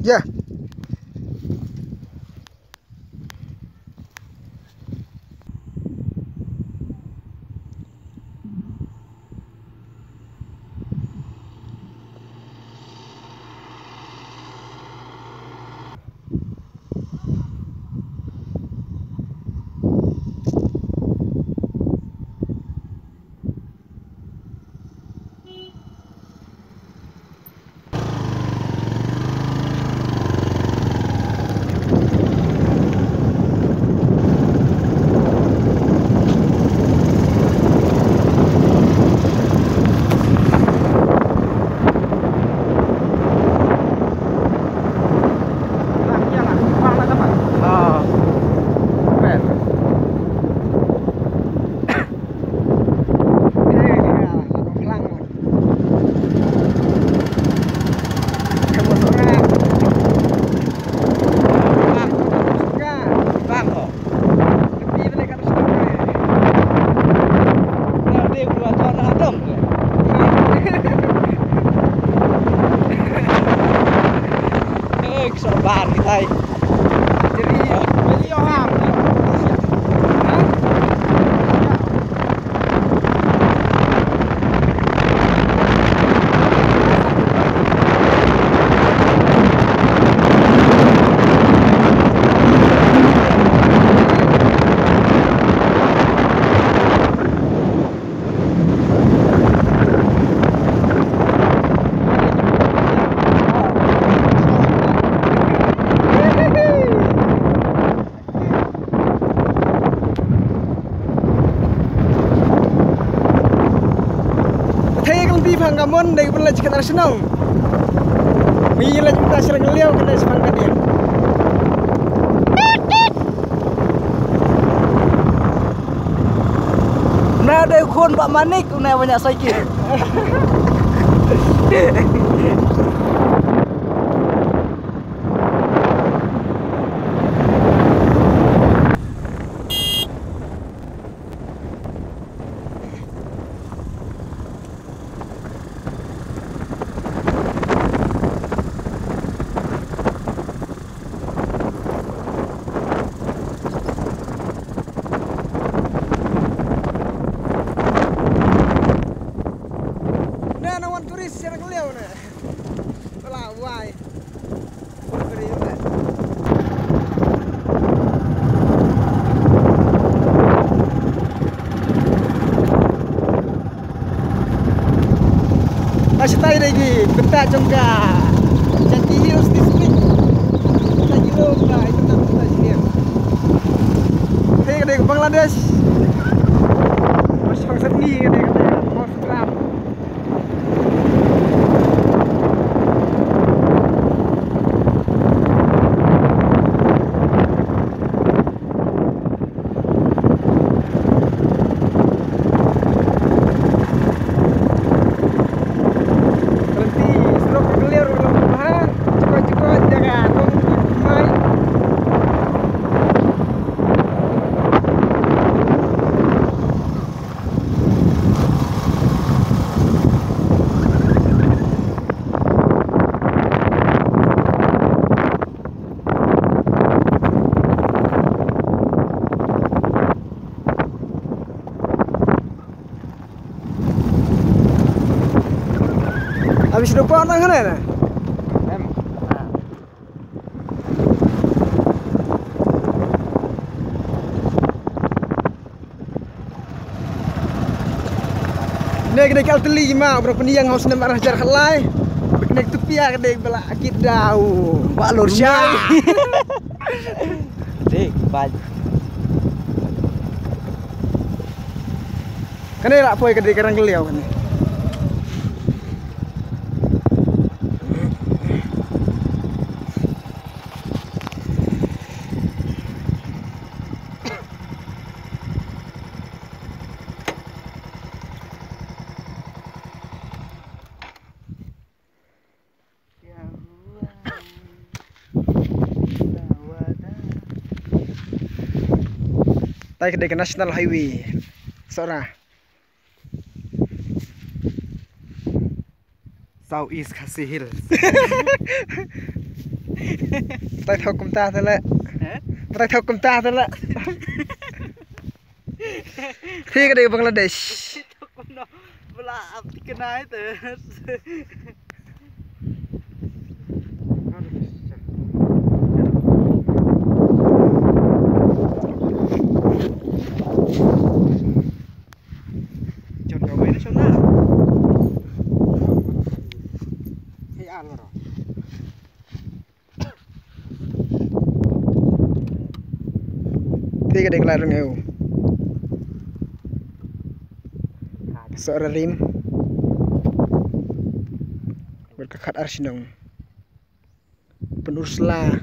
Ya. Kesoban kita. Jadi beli orang. Panggamon dari pun lagi kita senang. Bila kita sering ngeliau kita semangat dia. Nah ada kon Pak Manik, nah banyak sakit. Masih tahu lagi, betak jongka. Jadi Hills District. Kita jilum lah, itu tak kita sini. Hei, kadang Bangladesh. Masih bangsa tinggi kadang Australia. Habis lupa orang kan? Nek nek kal teli ma berapa ni yang harus nak marah jar khalai. Nek tu pia nek bala akid dau. Pak Lur Syai. Dek, baj. Kan rak poi ke karang geliau kan. Tay ke National Highway. Sora. Southeast Khasi Hills. tay thâu cùng ta thôi lẹ tay thâu cùng ta thôi lẹ thế cái đây Bangladesh Belah kenal itu. contoh main nasional hey alor thế cái đây là rừng yêu seorang rim berkakat arsinong penursla